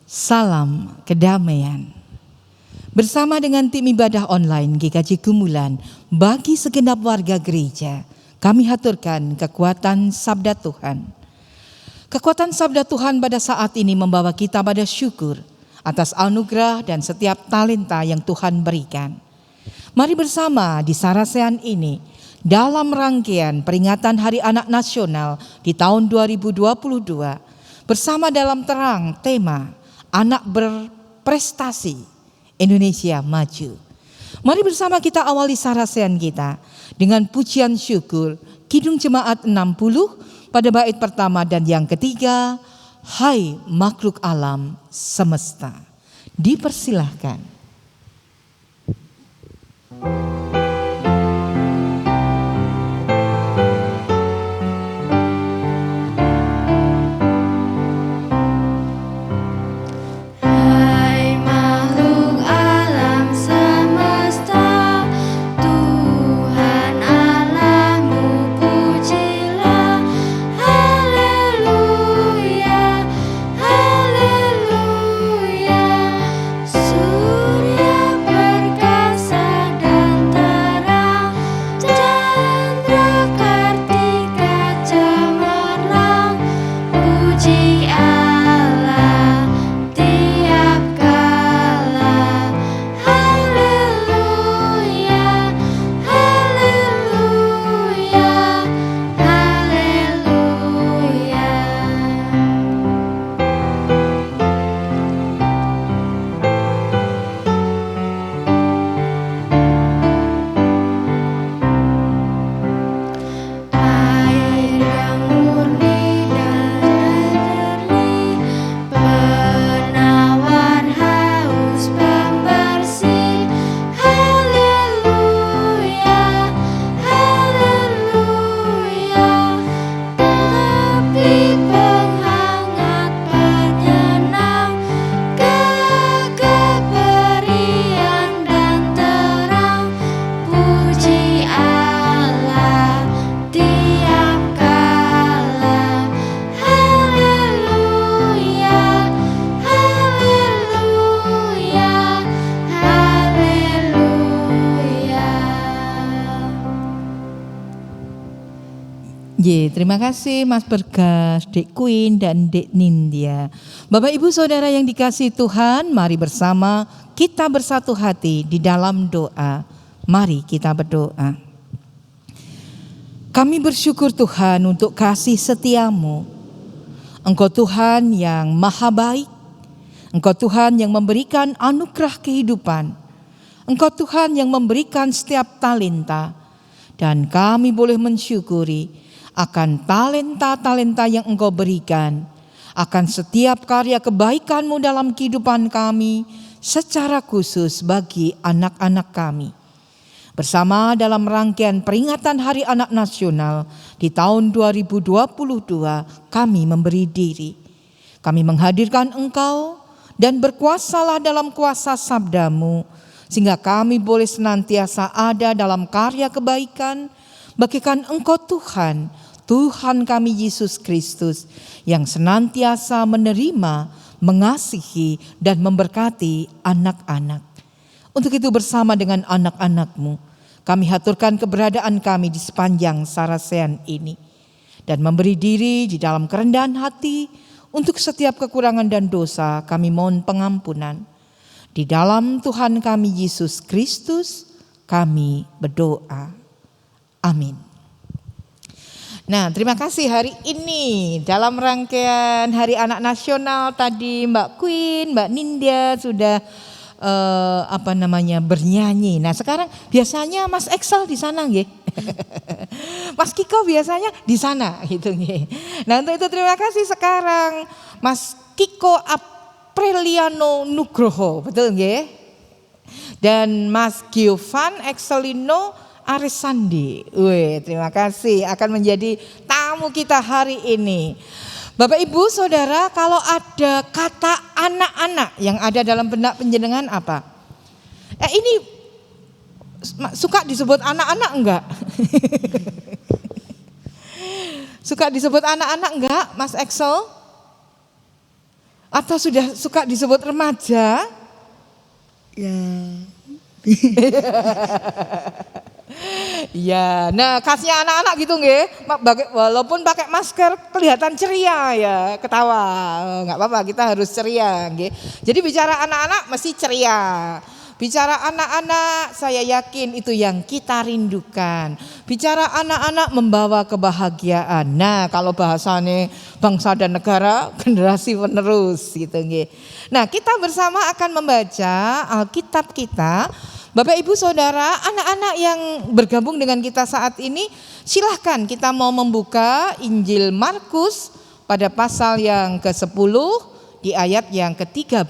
Salam kedamaian. Bersama dengan tim ibadah online GKJ Gumulan, bagi segenap warga gereja, kami haturkan kekuatan sabda Tuhan. Kekuatan sabda Tuhan pada saat ini membawa kita pada syukur atas anugerah dan setiap talenta yang Tuhan berikan. Mari bersama di Sarasehan ini, dalam rangkaian peringatan Hari Anak Nasional di tahun 2022, bersama dalam terang tema Anak Berprestasi, Indonesia Maju. Mari bersama kita awali Sarasehan kita dengan pujian syukur Kidung Jemaat 60 pada bait pertama dan yang ketiga, Hai makhluk alam semesta. Dipersilahkan. Terima kasih Mas Bergas, Dek Queen dan Dek Nindya. Bapak Ibu Saudara yang dikasihi Tuhan, mari bersama kita bersatu hati di dalam doa. Mari kita berdoa. Kami bersyukur Tuhan untuk kasih setiamu. Engkau Tuhan yang maha baik. Engkau Tuhan yang memberikan anugerah kehidupan. Engkau Tuhan yang memberikan setiap talenta. Dan kami boleh mensyukuri akan talenta-talenta yang Engkau berikan, akan setiap karya kebaikan-Mu dalam kehidupan kami, secara khusus bagi anak-anak kami. Bersama dalam rangkaian peringatan Hari Anak Nasional di tahun 2022, kami memberi diri. Kami menghadirkan Engkau dan berkuasalah dalam kuasa sabda-Mu, sehingga kami boleh senantiasa ada dalam karya kebaikan, bagikan Engkau Tuhan, Tuhan kami Yesus Kristus yang senantiasa menerima, mengasihi dan memberkati anak-anak. Untuk itu bersama dengan anak-anak-Mu, kami haturkan keberadaan kami di sepanjang Sarasehan ini. Dan memberi diri di dalam kerendahan hati, untuk setiap kekurangan dan dosa kami mohon pengampunan. Di dalam Tuhan kami Yesus Kristus kami berdoa. Amin. Nah, terima kasih hari ini dalam rangkaian Hari Anak Nasional tadi Mbak Queen, Mbak Nindya sudah bernyanyi. Nah, sekarang biasanya Mas Excel di sana nggih. Mas Kiko biasanya di sana gitu nggih. Nah, untuk itu terima kasih sekarang Mas Kiko Apriliano Nugroho, betul nggih? Dan Mas Giovan Excelino Arisandi. Terima kasih akan menjadi tamu kita hari ini. Bapak Ibu Saudara, kalau ada kata anak-anak yang ada dalam benak penjenengan apa? Ini suka disebut anak-anak enggak? Suka disebut anak-anak enggak, Mas Excel? Atau sudah suka disebut remaja? Ya. Ya, nah khasnya anak-anak gitu nggih, walaupun pakai masker kelihatan ceria ya, ketawa. Enggak apa-apa, kita harus ceria nggih. Jadi bicara anak-anak mesti ceria. Bicara anak-anak saya yakin itu yang kita rindukan. Bicara anak-anak membawa kebahagiaan. Nah, kalau bahasane bangsa dan negara generasi penerus gitu nggih. Nah, kita bersama akan membaca Alkitab kita. Bapak Ibu Saudara, anak-anak yang bergabung dengan kita saat ini, silahkan kita mau membuka Injil Markus pada pasal yang ke-10 di ayat yang ke-13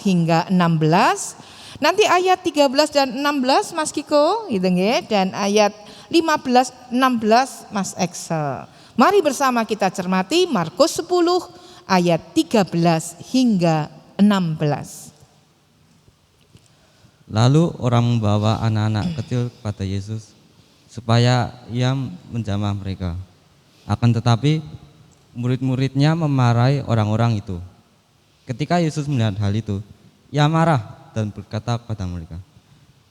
hingga 16. Nanti ayat 13 dan 16 Mas Kiko gitu nggih, dan ayat 15 16 Mas Excel. Mari bersama kita cermati Markus 10 ayat 13 hingga 16. Lalu orang membawa anak-anak kecil kepada Yesus supaya ia menjamah mereka. Akan tetapi murid-muridnya memarahi orang-orang itu. Ketika Yesus melihat hal itu, ia marah dan berkata kepada mereka,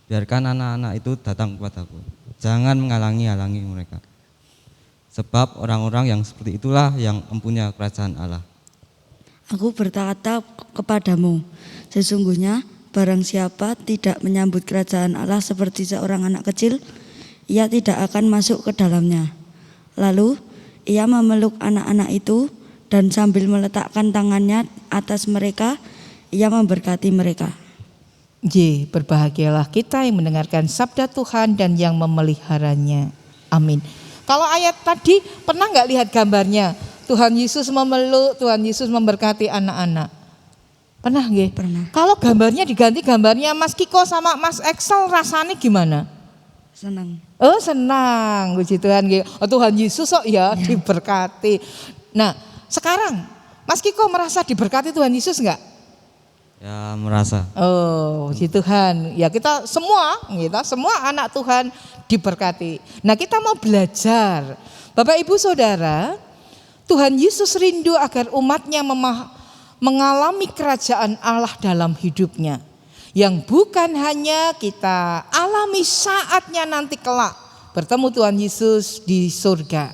biarkan anak-anak itu datang kepadaku, jangan menghalangi-halangi mereka. Sebab orang-orang yang seperti itulah yang mempunyai kerajaan Allah. Aku berkata kepadamu, sesungguhnya barang siapa tidak menyambut kerajaan Allah seperti seorang anak kecil, ia tidak akan masuk ke dalamnya. Lalu ia memeluk anak-anak itu dan sambil meletakkan tangannya atas mereka, ia memberkati mereka. Berbahagialah kita yang mendengarkan sabda Tuhan dan yang memeliharanya. Amin. Kalau ayat tadi pernah nggak lihat gambarnya? Tuhan Yesus memeluk, Tuhan Yesus memberkati anak-anak. Pernah nggih? Pernah. Kalau gambarnya diganti gambarnya Mas Kiko sama Mas Excel, rasanya gimana? Senang. Oh senang, puji Tuhan nggih. Oh, Tuhan Yesus kok ya diberkati. Nah sekarang Mas Kiko merasa diberkati Tuhan Yesus nggak? Ya merasa. Oh puji Tuhan. Ya kita semua anak Tuhan diberkati. Nah kita mau belajar. Bapak Ibu Saudara, Tuhan Yesus rindu agar umatnya mengalami kerajaan Allah dalam hidupnya, yang bukan hanya kita alami saatnya nanti kelak bertemu Tuhan Yesus di surga,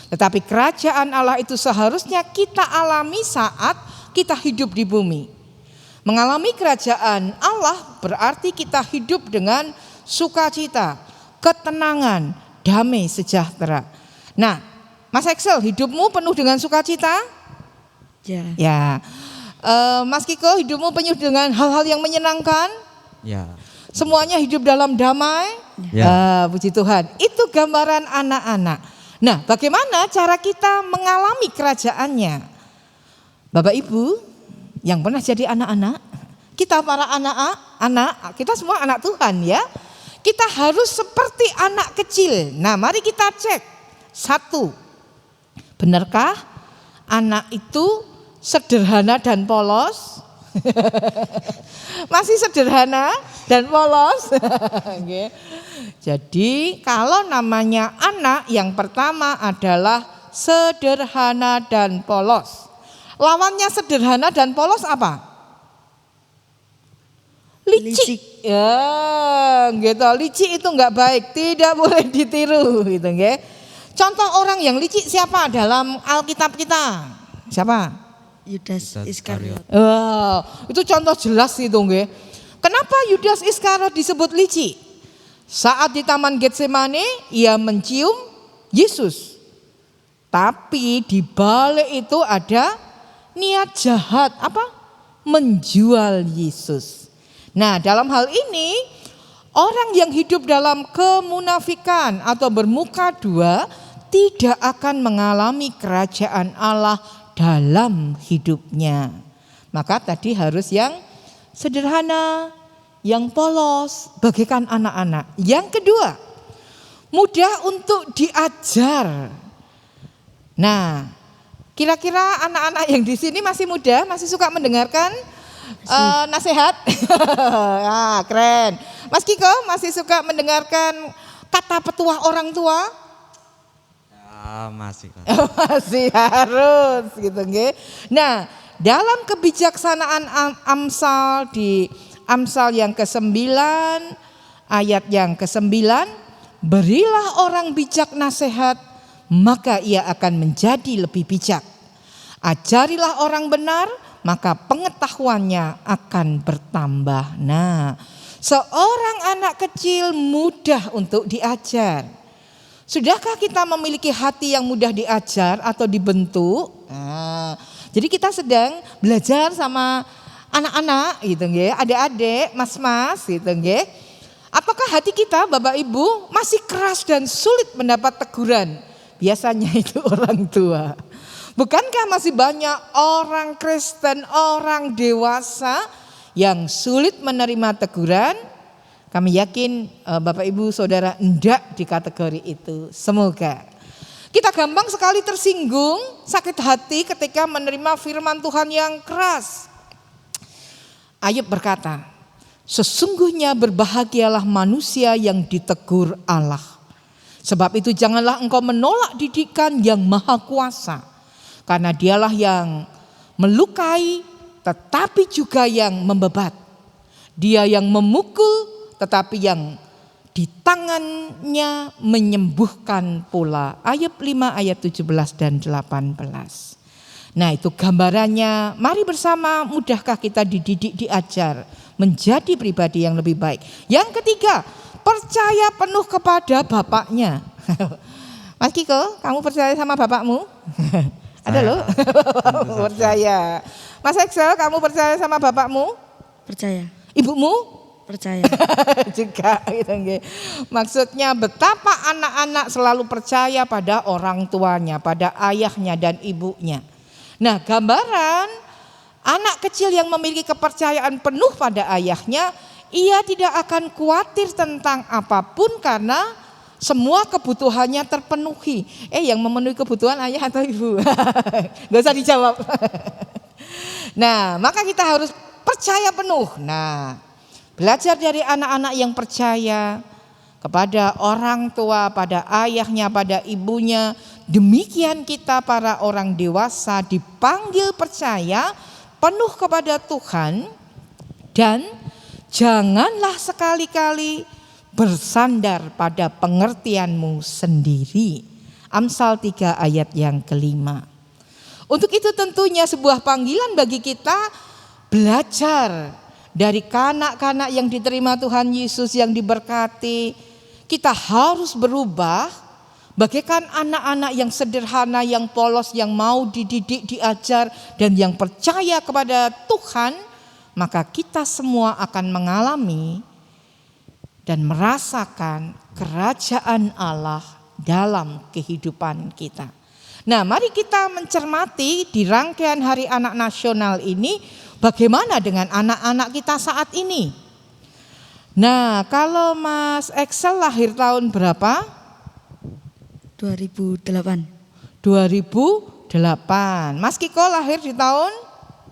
tetapi kerajaan Allah itu seharusnya kita alami saat kita hidup di bumi. Mengalami kerajaan Allah berarti kita hidup dengan sukacita, ketenangan, damai sejahtera. Nah, Mas Excel, hidupmu penuh dengan sukacita? Ya. Mas Kiko, hidupmu penuh dengan hal-hal yang menyenangkan? Ya. Semuanya hidup dalam damai? Ya. Puji Tuhan. Itu gambaran anak-anak. Nah, bagaimana cara kita mengalami kerajaannya? Bapak Ibu yang pernah jadi anak-anak, kita para anak, kita semua anak Tuhan ya. Kita harus seperti anak kecil. Nah, mari kita cek. 1. Benarkah anak itu sederhana dan polos? Masih sederhana dan polos. Jadi kalau namanya anak, yang pertama adalah sederhana dan polos. Lawannya sederhana dan polos apa? Licik. Ya, gitu. Licik itu enggak baik, tidak boleh ditiru gitu nggih. Contoh orang yang licik siapa dalam Alkitab kita? Siapa? Yudas Iskariot. Itu contoh jelas itu nggih. Kenapa Yudas Iskariot disebut licik? Saat di Taman Getsemane ia mencium Yesus. Tapi di balik itu ada niat jahat, apa? Menjual Yesus. Nah, dalam hal ini orang yang hidup dalam kemunafikan atau bermuka dua tidak akan mengalami kerajaan Allah dalam hidupnya. Maka tadi harus yang sederhana, yang polos, bagaikan anak-anak. Yang kedua, mudah untuk diajar. Nah, kira-kira anak-anak yang di sini masih muda, masih suka mendengarkan nasihat? Keren. Mas Kiko masih suka mendengarkan kata petuah orang tua? Ya, masih. Masih harus gitu nggih. Nah, dalam kebijaksanaan Amsal di Amsal yang ke-9 ayat yang ke-9, berilah orang bijak nasihat, maka ia akan menjadi lebih bijak. Ajarilah orang benar, maka pengetahuannya akan bertambah. Nah, seorang anak kecil mudah untuk diajar. Sudahkah kita memiliki hati yang mudah diajar atau dibentuk? Nah, jadi kita sedang belajar sama anak-anak gitu nggih, adik-adik, mas-mas gitu nggih. Apakah hati kita Bapak Ibu masih keras dan sulit mendapat teguran? Biasanya itu orang tua. Bukankah masih banyak orang Kristen, orang dewasa yang sulit menerima teguran? Kami yakin Bapak Ibu Saudara enggak di kategori itu. Semoga. Kita gampang sekali tersinggung, sakit hati ketika menerima firman Tuhan yang keras. Ayub berkata, sesungguhnya berbahagialah manusia yang ditegur Allah. Sebab itu janganlah engkau menolak didikan yang maha kuasa. Karena dialah yang melukai tetapi juga yang membebat. Dia yang memukul tetapi yang di tangannya menyembuhkan pula. Ayub 5 ayat 17 dan 18. Nah itu gambarannya, mari bersama mudahkah kita dididik, diajar menjadi pribadi yang lebih baik. Yang ketiga, percaya penuh kepada bapaknya. Mas Kiko, kamu percaya sama bapakmu? Ada loh, percaya. Mas Excel, kamu percaya sama bapakmu? Percaya. Ibumu? Percaya. Juga gitu. Maksudnya betapa anak-anak selalu percaya pada orang tuanya, pada ayahnya dan ibunya. Nah, gambaran anak kecil yang memiliki kepercayaan penuh pada ayahnya, ia tidak akan khawatir tentang apapun karena semua kebutuhannya terpenuhi. Yang memenuhi kebutuhan ayah atau ibu? Gak usah dijawab. Nah, maka kita harus percaya penuh. Nah, belajar dari anak-anak yang percaya kepada orang tua, pada ayahnya, pada ibunya. Demikian kita para orang dewasa dipanggil percaya penuh kepada Tuhan. Dan janganlah sekali-kali bersandar pada pengertianmu sendiri. Amsal 3 ayat yang ke-5. Untuk itu tentunya sebuah panggilan bagi kita belajar dari kanak-kanak yang diterima Tuhan Yesus yang diberkati. Kita harus berubah bagaikan anak-anak yang sederhana, yang polos, yang mau dididik, diajar dan yang percaya kepada Tuhan. Maka kita semua akan mengalami dan merasakan kerajaan Allah dalam kehidupan kita. Nah, mari kita mencermati di rangkaian Hari Anak Nasional ini bagaimana dengan anak-anak kita saat ini. Nah, kalau Mas Excel lahir tahun berapa? 2008. 2008. Mas Kiko lahir di tahun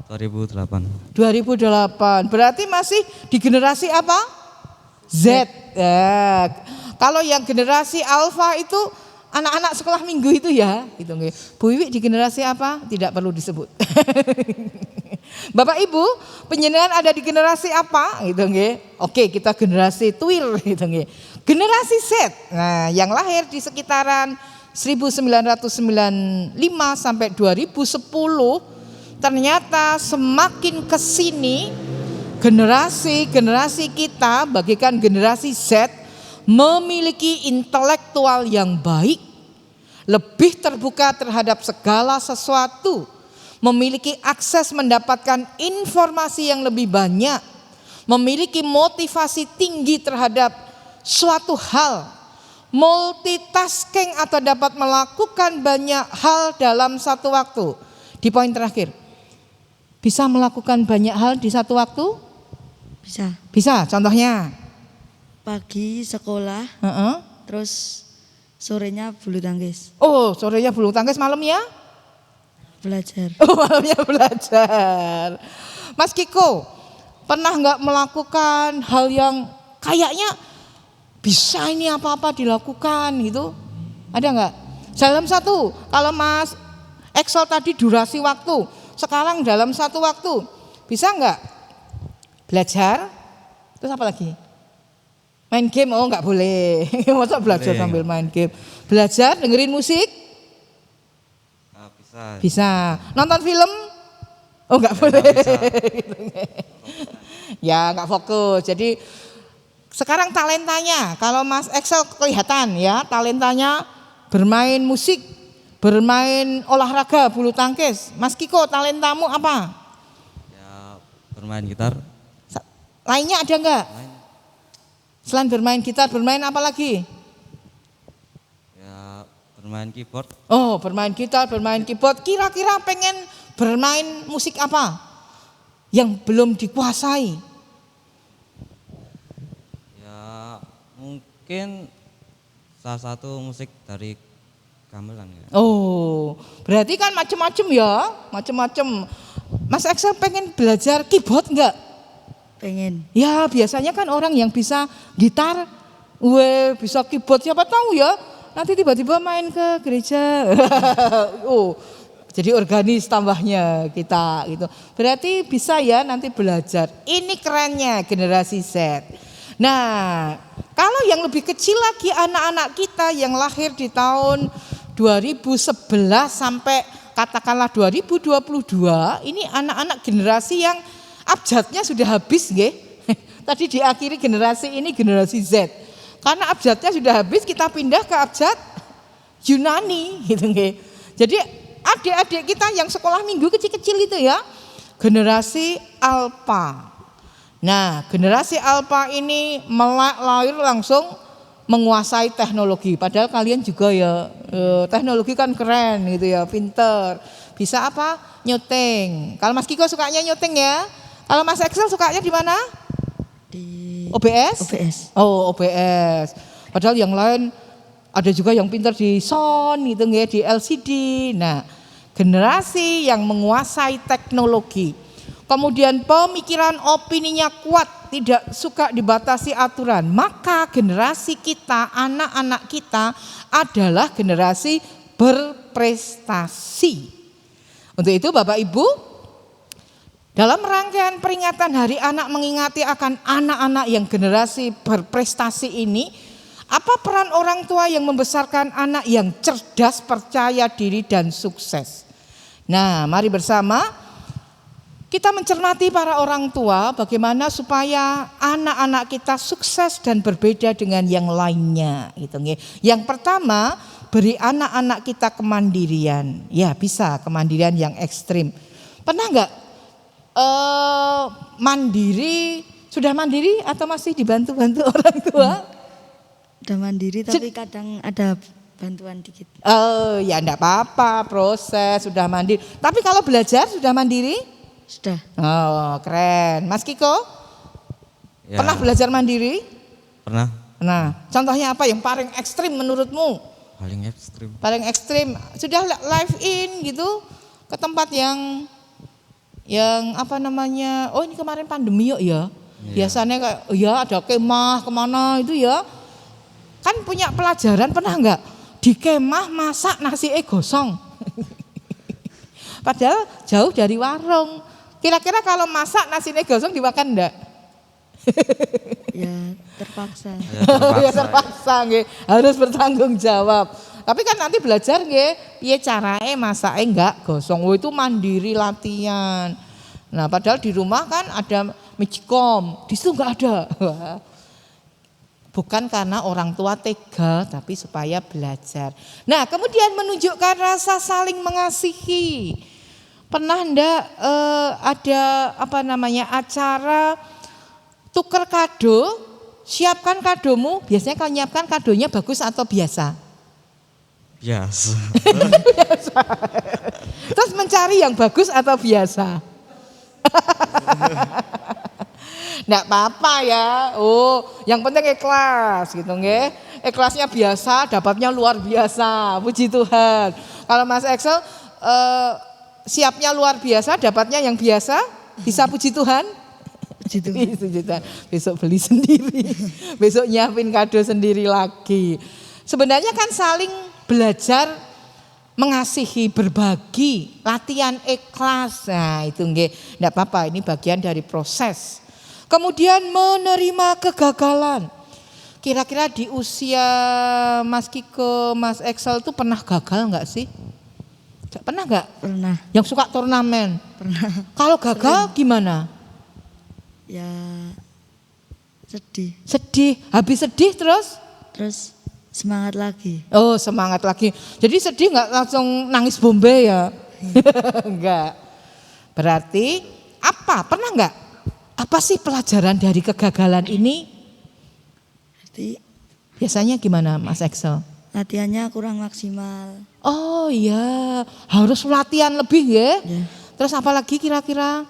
2008. 2008. Berarti masih di generasi apa? Z. Ya. Kalau yang generasi Alpha itu anak-anak sekolah minggu itu ya, gitu nggih. Bu Wiwi di generasi apa? Tidak perlu disebut. Bapak Ibu, penjenengan ada di generasi apa? Gitu nggih. Oke, kita generasi Tuil gitu nggih. Generasi Z. Nah, yang lahir di sekitaran 1995 sampai 2010, ternyata semakin kesini generasi kita bagaikan generasi Z memiliki intelektual yang baik, lebih terbuka terhadap segala sesuatu, memiliki akses mendapatkan informasi yang lebih banyak, memiliki motivasi tinggi terhadap suatu hal, multitasking atau dapat melakukan banyak hal dalam satu waktu. Di poin terakhir, bisa melakukan banyak hal di satu waktu? Bisa, contohnya? Pagi sekolah, terus sorenya bulu tangkis. Oh, sorenya bulu tangkis, malamnya? Belajar. Oh, malamnya belajar. Mas Kiko, pernah nggak melakukan hal yang kayaknya bisa ini apa-apa dilakukan gitu? Ada nggak? Dalam satu, kalau Mas Excel tadi durasi waktu sekarang dalam satu waktu. Bisa enggak? Belajar, terus apa lagi? Main game, oh enggak boleh. Masa belajar Boleh. sambil main game? Belajar, dengerin musik? Bisa. Bisa. Nonton film? Oh enggak boleh. Ya enggak fokus. Jadi sekarang talentanya, kalau Mas Excel kelihatan ya, talentanya bermain musik, bermain olahraga bulu tangkis. Mas Kiko, talentamu apa? Ya, bermain gitar. Lainnya ada enggak? Main. Selain bermain gitar, bermain apa lagi? Ya, bermain keyboard. Oh, bermain gitar, bermain keyboard. Kira-kira pengen bermain musik apa yang belum dikuasai? Ya, mungkin salah satu musik dari gamelan ya. Oh, berarti kan macam-macam ya, macam-macam. Mas Excel pengen belajar keyboard enggak? Pengen. Ya, biasanya kan orang yang bisa gitar, bisa keyboard, siapa tahu ya, nanti tiba-tiba main ke gereja. Oh, jadi organis tambahnya kita gitu. Berarti bisa ya nanti belajar. Ini kerennya generasi Z. Nah, kalau yang lebih kecil lagi anak-anak kita yang lahir di tahun 2011 sampai katakanlah 2022, ini anak-anak generasi yang abjadnya sudah habis nggih. Tadi diakhiri generasi ini generasi Z. Karena abjadnya sudah habis, kita pindah ke abjad Yunani gitu nggih. Jadi adik-adik kita yang sekolah minggu kecil-kecil itu ya, generasi Alpha. Nah, generasi Alpha ini lahir langsung menguasai teknologi. Padahal kalian juga ya, teknologi kan keren gitu ya, pinter. Bisa apa? Nyuting. Kalau Mas Kiko sukanya nyuting ya. Kalau Mas Excel sukanya di mana? Di OBS? OBS. Oh, OBS. Padahal yang lain ada juga yang pintar di sound gitu ya, di LCD. Nah, generasi yang menguasai teknologi. Kemudian pemikiran opininya kuat, tidak suka dibatasi aturan. Maka generasi kita, anak-anak kita adalah generasi berprestasi. Untuk itu Bapak Ibu, dalam rangkaian peringatan Hari Anak mengingati akan anak-anak yang generasi berprestasi ini, apa peran orang tua yang membesarkan anak yang cerdas, percaya diri dan sukses? Nah, mari bersama kita mencermati para orang tua bagaimana supaya anak-anak kita sukses dan berbeda dengan yang lainnya gitu nggih. Yang pertama, beri anak-anak kita kemandirian. Ya, bisa kemandirian yang ekstrim. Pernah enggak mandiri, sudah mandiri atau masih dibantu-bantu orang tua? Udah mandiri tapi kadang ada bantuan dikit. Oh ya enggak apa-apa, proses sudah mandiri. Tapi kalau belajar sudah mandiri? Sudah. Oh keren. Mas Kiko Ya, pernah belajar mandiri? pernah. Nah contohnya apa yang paling ekstrim menurutmu? Paling ekstrim. Paling ekstrim sudah live in gitu ke tempat yang apa namanya, oh ini kemarin pandemi yuk ya. Biasanya kayak ya ada kemah kemana itu ya. Kan punya pelajaran pernah enggak? Di kemah masak nasi gosong. Padahal jauh dari warung. Kira-kira kalau masak nasi gosong dimakan enggak? Ya terpaksa. Ya terpaksa nggih, harus bertanggung jawab. Tapi kan nanti belajar nggih, piye carane masake enggak gosong. Oh itu mandiri latihan. Nah, padahal di rumah kan ada magicom, di situ enggak ada. Bukan karena orang tua tega, tapi supaya belajar. Nah, kemudian menunjukkan rasa saling mengasihi. Pernah enggak ada apa namanya acara tuker kado? Siapkan kadomu. Biasanya kalau nyiapkan kadonya bagus atau biasa? Biasa. Terus mencari yang bagus atau biasa? Nggak apa-apa ya. Oh, yang penting ikhlas gitu nggih. Ikhlasnya biasa, dapatnya luar biasa. Puji Tuhan. Kalau Mas Excel siapnya luar biasa, dapatnya yang biasa, bisa puji Tuhan. Puji Tuhan. Puji Tuhan. Besok beli sendiri. Besok nyiapin kado sendiri lagi. Sebenarnya kan saling belajar mengasihi, berbagi, latihan ikhlas. Nah, itu nggih, enggak apa-apa, ini bagian dari proses. Kemudian menerima kegagalan. Kira-kira di usia Mas Kiko, Mas Excel itu pernah gagal enggak sih? Pernah enggak? Pernah. Yang suka turnamen? Pernah. Kalau gagal gimana? Ya sedih. Sedih, habis sedih terus? Terus semangat lagi. Oh, semangat lagi. Jadi sedih nggak langsung nangis bombe ya? Enggak. Berarti apa? Pernah nggak? Apa sih pelajaran dari kegagalan ini? Jadi Biasanya gimana, Mas Excel? latihannya kurang maksimal. Oh iya, harus latihan lebih ya. Ya. Terus apa lagi kira-kira?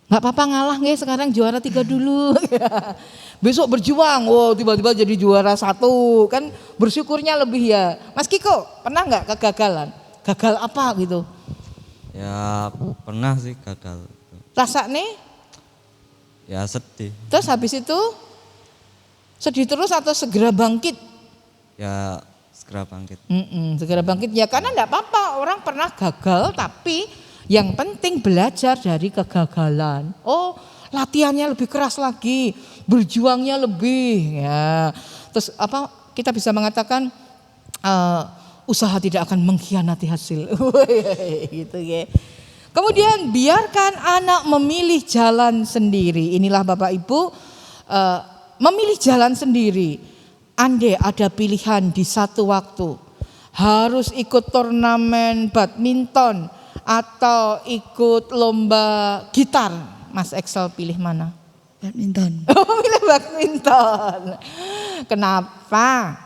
Nggak apa-apa ngalah nggak, sekarang juara 3 dulu. Besok berjuang, wow tiba-tiba jadi juara 1, kan bersyukurnya lebih ya. Mas Kiko, pernah nggak kegagalan? Gagal apa gitu? Ya pernah sih gagal. Rasanya? Ya sedih. Terus habis itu sedih terus atau segera bangkit? Ya segera bangkit. Segera bangkit ya, karena enggak apa-apa orang pernah gagal, tapi yang penting belajar dari kegagalan. Oh, latihannya lebih keras lagi, berjuangnya lebih ya. Terus apa kita bisa mengatakan usaha tidak akan mengkhianati hasil. Gitu ya. Kemudian biarkan anak memilih jalan sendiri. Inilah Bapak Ibu, memilih jalan sendiri. Andai ada pilihan di satu waktu, harus ikut turnamen badminton atau ikut lomba gitar, Mas Excel pilih mana? Badminton. Oh, pilih badminton. Kenapa?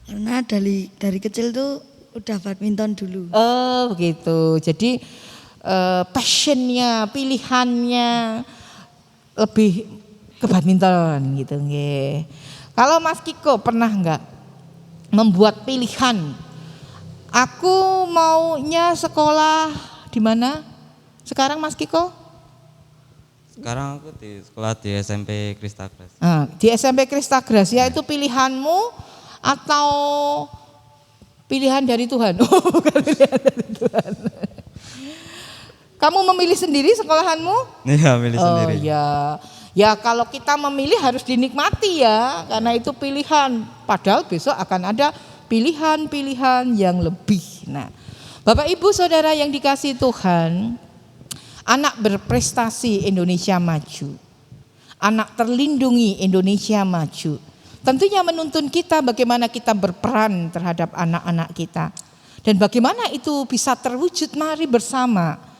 Karena dari kecil tuh udah badminton dulu. Oh begitu. Jadi passionnya, pilihannya lebih ke badminton gitu nggih. Kalau Mas Kiko pernah enggak membuat pilihan? Aku maunya sekolah di mana? Sekarang Mas Kiko? Sekarang aku di sekolah di SMP Krista Gracia. Di SMP Krista Gracia itu pilihanmu atau pilihan dari Tuhan? Oh, bukan pilihan dari Tuhan. Kamu memilih sendiri sekolahanmu? Iya, milih sendiri. Oh ya. Ya kalau kita memilih harus dinikmati ya, karena itu pilihan. Padahal besok akan ada pilihan-pilihan yang lebih. Nah, Bapak Ibu Saudara yang dikasihi Tuhan, anak berprestasi Indonesia maju. Anak terlindungi Indonesia maju. Tentunya menuntun kita bagaimana kita berperan terhadap anak-anak kita. Dan bagaimana itu bisa terwujud, mari bersama.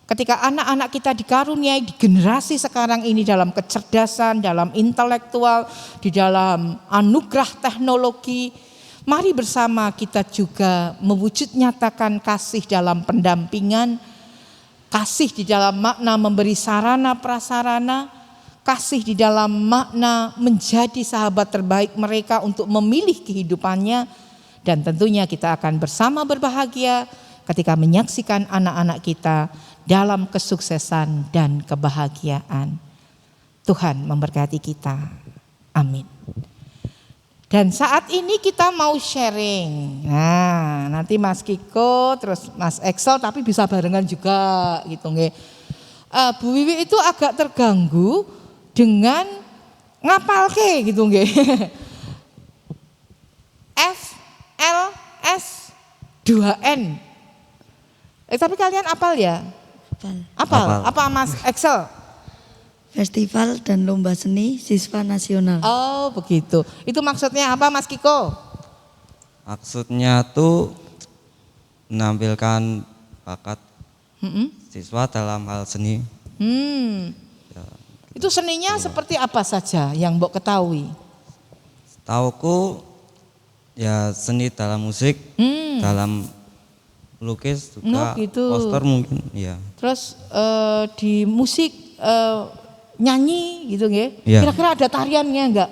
Ketika anak-anak kita dikaruniai di generasi sekarang ini dalam kecerdasan, dalam intelektual, di dalam anugerah teknologi, mari bersama kita juga mewujud nyatakan kasih dalam pendampingan, kasih di dalam makna memberi sarana prasarana, kasih di dalam makna menjadi sahabat terbaik mereka untuk memilih kehidupannya, dan tentunya kita akan bersama berbahagia ketika menyaksikan anak-anak kita dalam kesuksesan dan kebahagiaan. Tuhan memberkati kita. Amin. Dan saat ini kita mau sharing. Nah, nanti Mas Kiko terus Mas Excel tapi bisa barengan juga gitu nggih. Bu Wiwi itu agak terganggu dengan ngapalke gitu nggih. FLS 2N. Tapi kalian apal ya? Apal. Apa Mas Excel? Festival dan Lomba Seni Siswa Nasional. Oh begitu. Itu maksudnya apa Mas Kiko? Maksudnya tuh menampilkan bakat siswa dalam hal seni. Ya, itu seninya seperti apa saja yang Mbok ketahui? Tauku ya seni dalam musik, dalam lukis juga, gitu. poster mungkin, ya. Terus di musik nyanyi gitu nggih. Ya. Kira-kira ada tariannya enggak?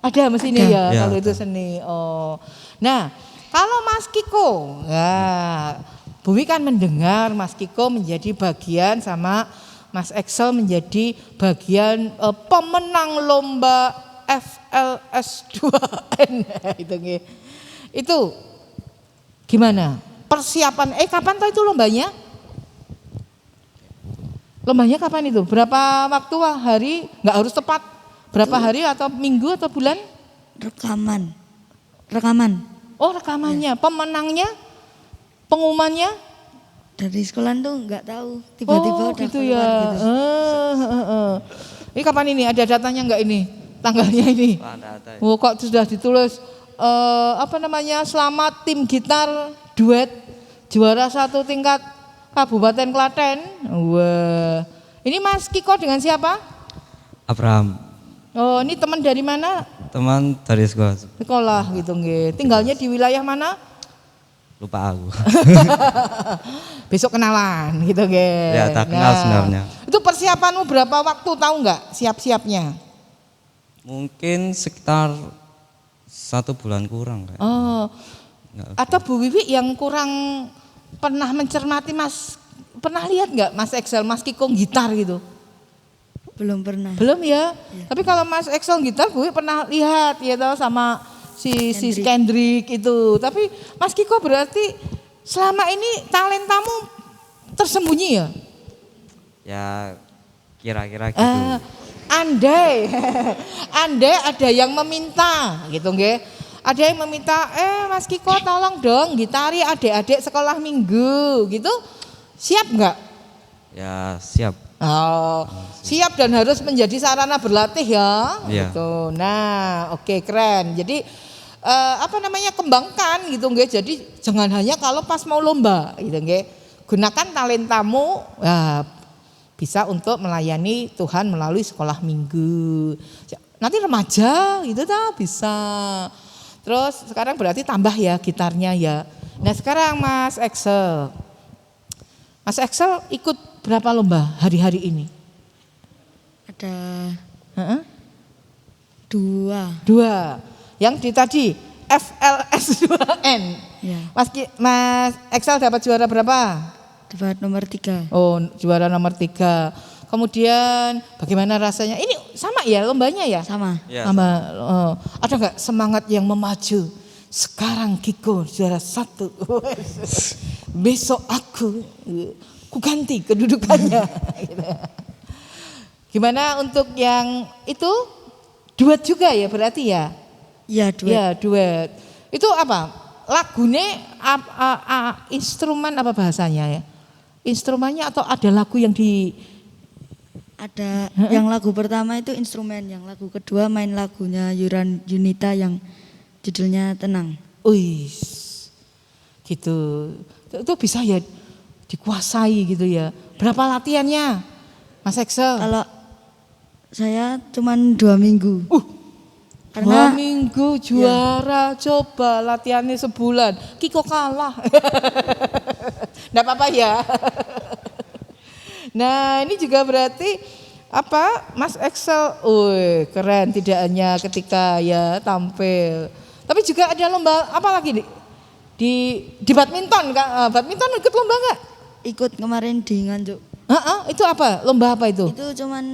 Ada mestinya ya, Ya, kalau itu ada. seni. Oh. Nah, kalau Mas Kiko, ya Bu Wi kan mendengar Mas Kiko menjadi bagian sama Mas Excel menjadi bagian pemenang lomba FLS 2N itu nggih. Itu Gimana? Persiapan, kapan toh itu lombanya? Lombanya kapan itu? Berapa waktu, hari? Nggak harus tepat. Berapa hari atau minggu atau bulan? Rekaman. Oh, rekamannya. Pemenangnya? Pengumumannya? Dari sekolah tuh nggak tahu. Tiba-tiba udah gitu keluar ya. gitu. Ini kapan ini? Ada datanya nggak ini? Tanggalnya ini? Oh, kok sudah ditulis selamat tim gitar duet juara 1 tingkat Kabupaten Klaten. Wah. Ini Mas Kiko dengan siapa? Abraham, Oh, ini teman dari mana? teman dari sekolah. Sekolah gitu nggih. Tinggalnya di wilayah mana? Lupa aku. Besok kenalan gitu nggih. Ya, tak kenal sebenarnya. Itu persiapanmu berapa waktu tahu nggak siap-siapnya? Mungkin sekitar 1 bulan kurang kayak. Oh. Nggak. Atau Bu Wiwi yang kurang pernah mencermati Mas, pernah lihat nggak Mas Excel, Mas Kiko gitar gitu? Belum pernah. Belum ya? Tapi kalau Mas Excel gitar, Bu Wiwi pernah lihat ya tahu sama si Kendrick itu. Tapi Mas Kiko berarti selama ini talentamu tersembunyi ya? Ya kira-kira gitu. Andai ada yang meminta gitu nggih. Ada yang meminta, Mas Kiko tolong dong gitari adik-adik sekolah minggu gitu. Siap nggak? Ya siap. Oh, siap dan harus menjadi sarana berlatih ya. Iya. Gitu. Nah, oke, keren. Jadi kembangkan gitu nggih. Jadi jangan hanya kalau pas mau lomba gitu nggih. Gunakan talentamu bisa untuk melayani Tuhan melalui sekolah minggu. Nanti remaja gitu bisa. Terus sekarang berarti tambah ya gitarnya ya. Nah sekarang Mas Excel ikut berapa lomba hari-hari ini? Ada 2. Yang di tadi FLS 2N. Ya. Mas Excel dapat juara berapa? Dapat nomor 3. Oh, juara nomor 3. Kemudian bagaimana rasanya? Ini sama ya lombanya ya? Sama. Ya, Sama. Ada nggak semangat yang memaju? Sekarang Kiko juara 1. Besok aku ganti kedudukannya. Gimana untuk yang itu? Duet juga ya berarti ya? Iya, duet. Ya duet. Itu apa? Lagunya instrumen apa bahasanya ya? Instrumennya atau ada lagu yang Ada yang lagu pertama itu instrumen, yang lagu kedua main lagunya Yunita yang judulnya Tenang. Wih, gitu. Itu bisa ya dikuasai gitu ya. Berapa latihannya, Mas Excel? Kalau saya cuman 2 minggu. 2 minggu juara, coba latihannya sebulan. Kiko kalah. Nggak apa-apa ya. Nah ini juga berarti Mas Excel, keren tidak hanya ketika ya tampil, tapi juga ada lomba apa lagi di badminton, badminton ikut lomba nggak? Ikut kemarin di Nganjuk. Itu apa? Lomba apa itu? Itu cuman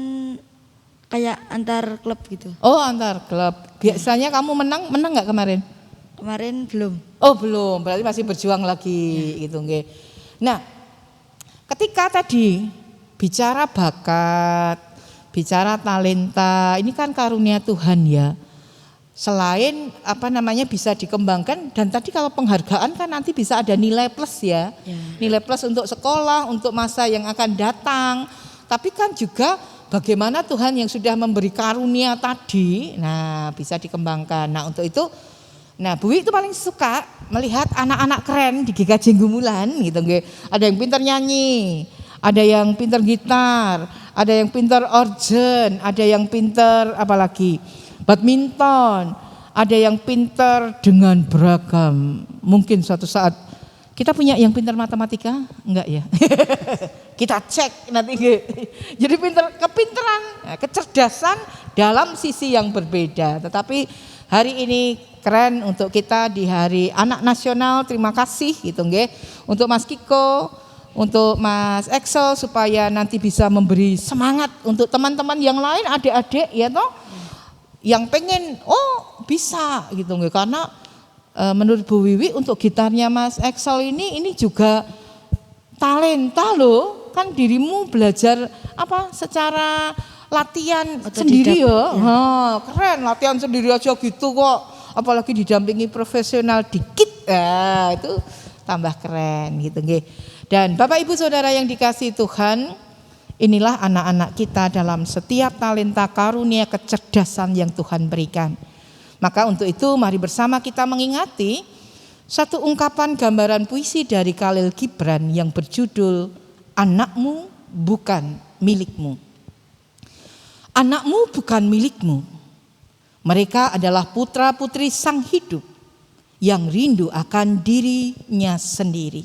kayak antar klub gitu. Oh antar klub. Biasanya kamu menang nggak kemarin? Kemarin belum. Oh belum, berarti masih berjuang lagi gitu nggih. Nah, ketika tadi bicara bakat, bicara talenta, ini kan karunia Tuhan ya. Selain bisa dikembangkan, dan tadi kalau penghargaan kan nanti bisa ada nilai plus ya. Nilai plus untuk sekolah, untuk masa yang akan datang. Tapi kan juga bagaimana Tuhan yang sudah memberi karunia tadi, nah bisa dikembangkan. Nah untuk itu, Bu Wi itu paling suka melihat anak-anak keren di GKJ Gumulan gitu. Ada yang pintar nyanyi, ada yang pintar gitar, ada yang pintar organ, ada yang pintar apalagi badminton, ada yang pintar dengan beragam. Mungkin suatu saat kita punya yang pintar matematika, enggak ya? Kita cek nanti. Jadi kepintaran, kecerdasan dalam sisi yang berbeda. Tetapi hari ini keren untuk kita di Hari Anak Nasional. Terima kasih gitu nggih untuk Mas Kiko, untuk Mas Excel supaya nanti bisa memberi semangat untuk teman-teman yang lain, adik-adik ya toh, yang pengen bisa gitu nggih, karena menurut Bu Wiwi untuk gitarnya Mas Excel ini juga talenta loh. Kan dirimu belajar secara latihan sendiri ya. Keren, latihan sendiri aja gitu kok. Apalagi didampingi profesional dikit. Itu tambah keren gitu nggih. Dan Bapak Ibu Saudara yang dikasihi Tuhan, inilah anak-anak kita dalam setiap talenta karunia kecerdasan yang Tuhan berikan. Maka untuk itu mari bersama kita mengingati satu ungkapan gambaran puisi dari Khalil Gibran yang berjudul Anakmu Bukan Milikmu. Anakmu bukan milikmu. Mereka adalah putra-putri Sang Hidup yang rindu akan dirinya sendiri.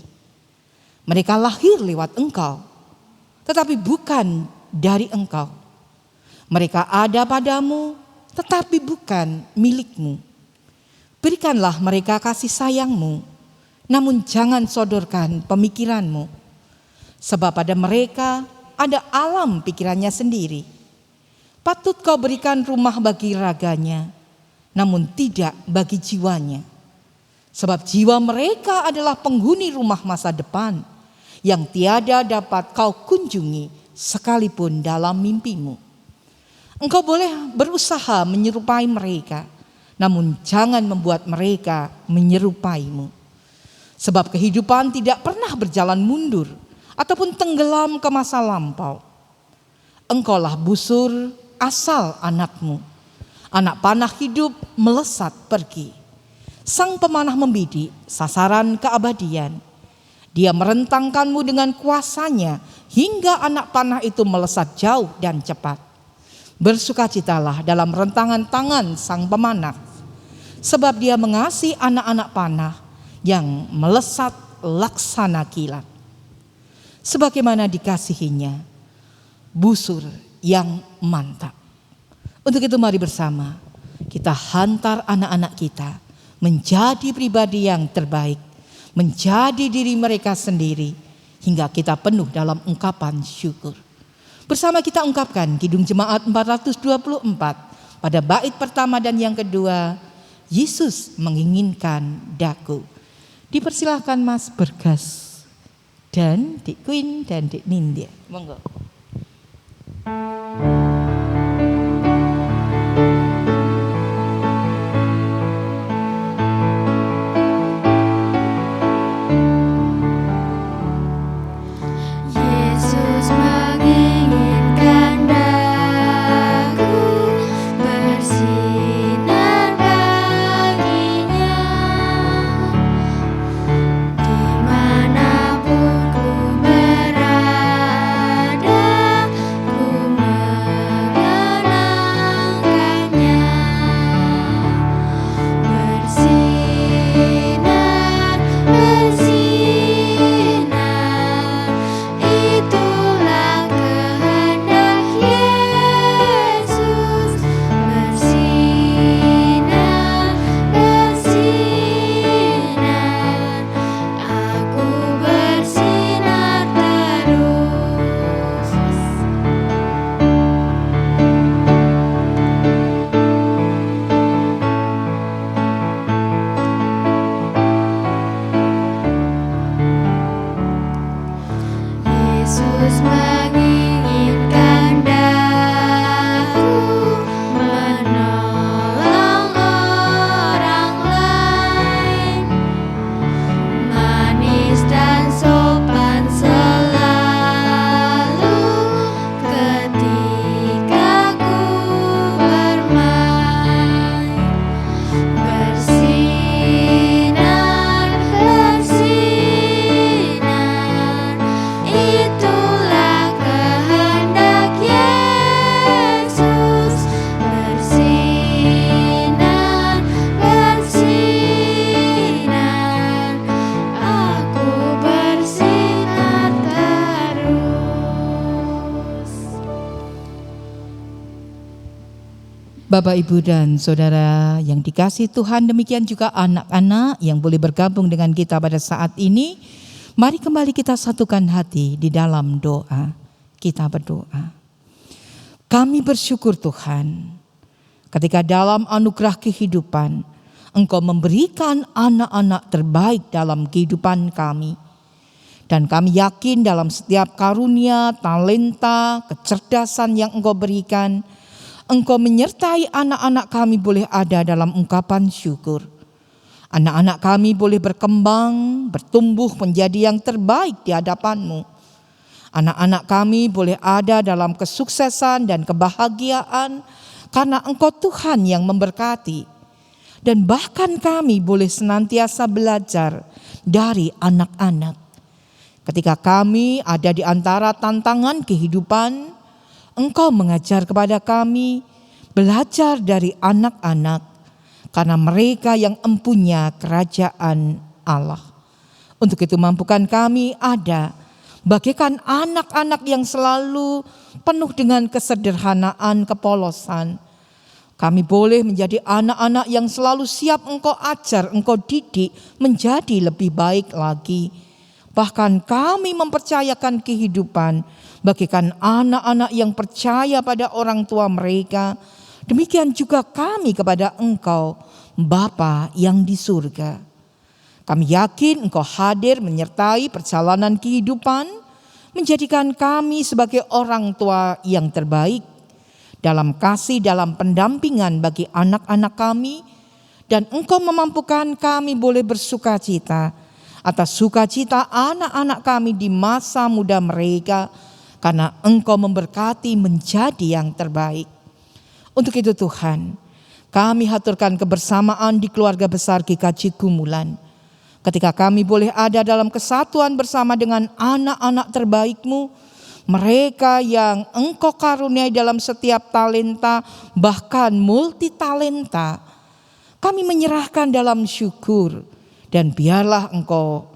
Mereka lahir lewat engkau, tetapi bukan dari engkau. Mereka ada padamu, tetapi bukan milikmu. Berikanlah mereka kasih sayangmu, namun jangan sodorkan pemikiranmu. Sebab pada mereka ada alam pikirannya sendiri. Patut kau berikan rumah bagi raganya, namun tidak bagi jiwanya. Sebab jiwa mereka adalah penghuni rumah masa depan yang tiada dapat kau kunjungi sekalipun dalam mimpimu. Engkau boleh berusaha menyerupai mereka, namun jangan membuat mereka menyerupaimu. Sebab kehidupan tidak pernah berjalan mundur ataupun tenggelam ke masa lampau. Engkaulah busur asal anakmu. Anak panah hidup melesat pergi. Sang pemanah membidik sasaran keabadian. Dia merentangkanmu dengan kuasanya hingga anak panah itu melesat jauh dan cepat. Bersukacitalah dalam rentangan tangan sang pemanah, sebab dia mengasihi anak-anak panah yang melesat laksana kilat. Sebagaimana dikasihinya busur yang mantap. Untuk itu mari bersama kita hantar anak-anak kita menjadi pribadi yang terbaik, menjadi diri mereka sendiri, hingga kita penuh dalam ungkapan syukur. Bersama kita ungkapkan Kidung Jemaat 424 pada bait pertama dan yang kedua, Yesus menginginkan daku. Dipersilahkan Mas Bergas dan Dik Queen dan Dik Nindya. Monggo. Bapak, Ibu, dan Saudara yang dikasihi Tuhan, demikian juga anak-anak yang boleh bergabung dengan kita pada saat ini. Mari kembali kita satukan hati di dalam doa. Kita berdoa. Kami bersyukur Tuhan, ketika dalam anugerah kehidupan Engkau memberikan anak-anak terbaik dalam kehidupan kami. Dan kami yakin dalam setiap karunia, talenta, kecerdasan yang Engkau berikan, Engkau menyertai anak-anak kami boleh ada dalam ungkapan syukur. Anak-anak kami boleh berkembang, bertumbuh menjadi yang terbaik di hadapan-Mu. Anak-anak kami boleh ada dalam kesuksesan dan kebahagiaan karena Engkau Tuhan yang memberkati. Dan bahkan kami boleh senantiasa belajar dari anak-anak. Ketika kami ada di antara tantangan kehidupan, Engkau mengajar kepada kami belajar dari anak-anak karena mereka yang empunya kerajaan Allah. Untuk itu mampukan kami ada bagaikan anak-anak yang selalu penuh dengan kesederhanaan, kepolosan. Kami boleh menjadi anak-anak yang selalu siap Engkau ajar, Engkau didik menjadi lebih baik lagi. Bahkan kami mempercayakan kehidupan bagaikan anak-anak yang percaya pada orang tua mereka. Demikian juga kami kepada Engkau, Bapa yang di surga. Kami yakin Engkau hadir menyertai perjalanan kehidupan, menjadikan kami sebagai orang tua yang terbaik, dalam kasih, dalam pendampingan bagi anak-anak kami. Dan Engkau memampukan kami boleh bersukacita atas sukacita anak-anak kami di masa muda mereka, karena Engkau memberkati menjadi yang terbaik. Untuk itu Tuhan, kami haturkan kebersamaan di keluarga besar GKJ Gumulan. Ketika kami boleh ada dalam kesatuan bersama dengan anak-anak terbaik-Mu, mereka yang Engkau karuniai dalam setiap talenta, bahkan multi talenta, kami menyerahkan dalam syukur. Dan biarlah Engkau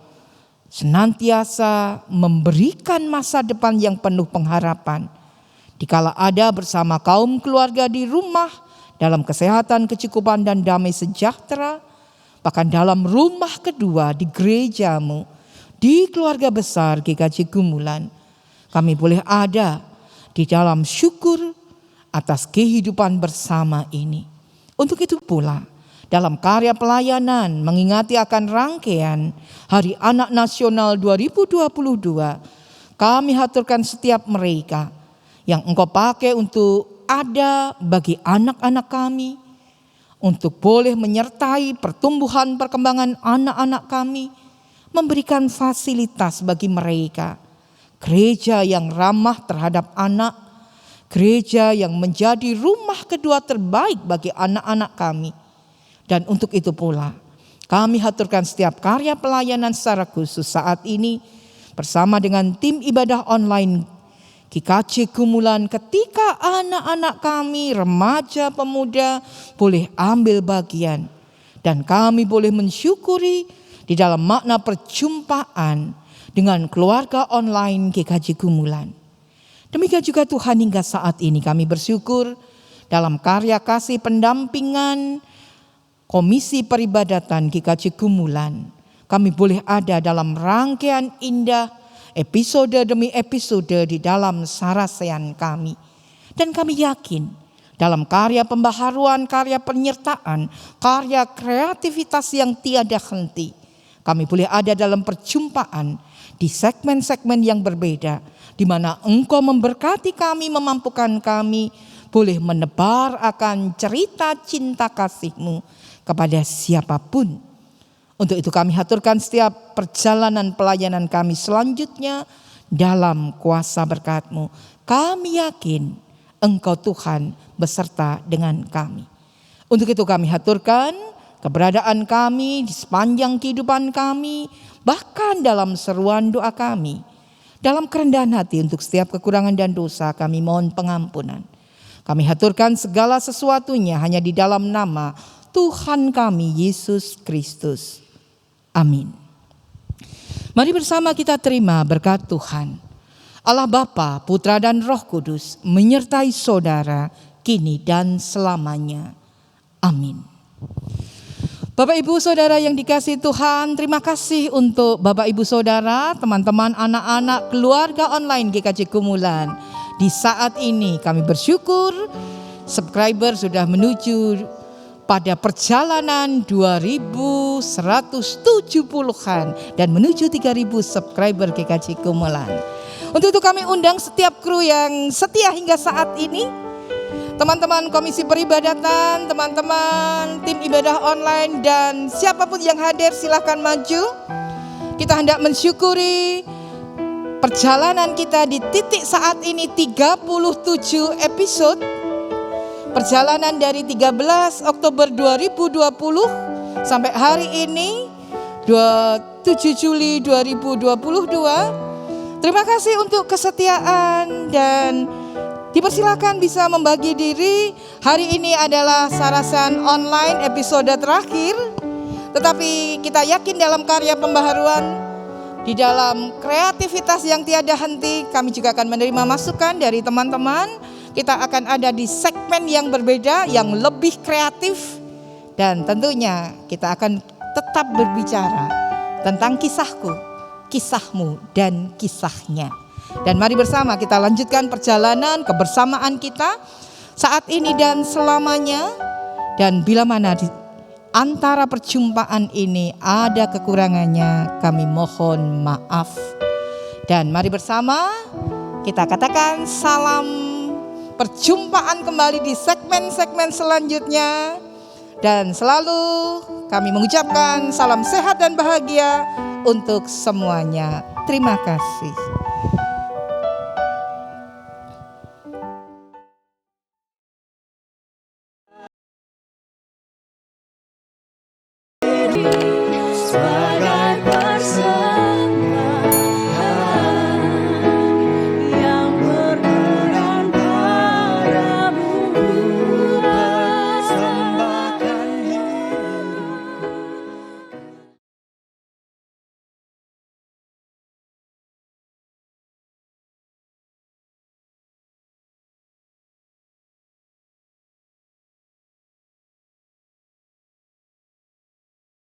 senantiasa memberikan masa depan yang penuh pengharapan. Dikala ada bersama kaum keluarga di rumah, dalam kesehatan, kecukupan dan damai sejahtera, bahkan dalam rumah kedua di gereja-Mu, di keluarga besar GKJ Gumulan, kami boleh ada di dalam syukur atas kehidupan bersama ini. Untuk itu pula, dalam karya pelayanan mengingati akan rangkaian Hari Anak Nasional 2022, kami haturkan setiap mereka yang Engkau pakai untuk ada bagi anak-anak kami, untuk boleh menyertai pertumbuhan perkembangan anak-anak kami, memberikan fasilitas bagi mereka. Gereja yang ramah terhadap anak, gereja yang menjadi rumah kedua terbaik bagi anak-anak kami. Dan untuk itu pula, kami haturkan setiap karya pelayanan secara khusus saat ini bersama dengan tim ibadah online GKJ Gumulan, ketika anak-anak kami, remaja, pemuda boleh ambil bagian. Dan kami boleh mensyukuri di dalam makna perjumpaan dengan keluarga online GKJ Gumulan. Demikian juga Tuhan, hingga saat ini kami bersyukur dalam karya kasih pendampingan Komisi Peribadatan GKJ Gumulan. Kami boleh ada dalam rangkaian indah, episode demi episode di dalam sarasean kami. Dan kami yakin dalam karya pembaharuan, karya penyertaan, karya kreativitas yang tiada henti, kami boleh ada dalam perjumpaan di segmen-segmen yang berbeda, di mana Engkau memberkati kami, memampukan kami boleh menebar akan cerita cinta kasih-Mu kepada siapapun. Untuk itu kami haturkan setiap perjalanan pelayanan kami selanjutnya dalam kuasa berkat-Mu. Kami yakin Engkau Tuhan beserta dengan kami. Untuk itu kami haturkan keberadaan kami di sepanjang kehidupan kami, bahkan dalam seruan doa kami. Dalam kerendahan hati untuk setiap kekurangan dan dosa kami mohon pengampunan. Kami haturkan segala sesuatunya hanya di dalam nama Tuhan kami Yesus Kristus. Amin. Mari bersama kita terima berkat Tuhan. Allah Bapa, Putra dan Roh Kudus menyertai saudara kini dan selamanya. Amin. Bapak Ibu Saudara yang dikasihi Tuhan, terima kasih untuk Bapak Ibu Saudara, teman-teman, anak-anak, keluarga online GKJ Gumulan. Di saat ini kami bersyukur subscriber sudah menuju pada perjalanan 2170-an dan menuju 3000 subscriber GKJ Gumelan. Untuk itu kami undang setiap kru yang setia hingga saat ini, teman-teman komisi peribadatan, teman-teman tim ibadah online, dan siapapun yang hadir silahkan maju. Kita hendak mensyukuri perjalanan kita di titik saat ini 37 episode. Perjalanan dari 13 Oktober 2020 sampai hari ini 27 Juli 2022. Terima kasih untuk kesetiaan dan dipersilakan bisa membagi diri. Hari ini adalah Sarasan Online episode terakhir. Tetapi kita yakin dalam karya pembaharuan, di dalam kreativitas yang tiada henti, kami juga akan menerima masukan dari teman-teman. Kita akan ada di segmen yang berbeda, yang lebih kreatif. Dan tentunya kita akan tetap berbicara tentang kisahku, kisahmu, dan kisahnya. Dan mari bersama kita lanjutkan perjalanan kebersamaan kita saat ini dan selamanya. Dan bila mana di antara perjumpaan ini ada kekurangannya, kami mohon maaf. Dan mari bersama kita katakan salam perjumpaan kembali di segmen-segmen selanjutnya. Dan selalu kami mengucapkan salam sehat dan bahagia untuk semuanya. Terima kasih.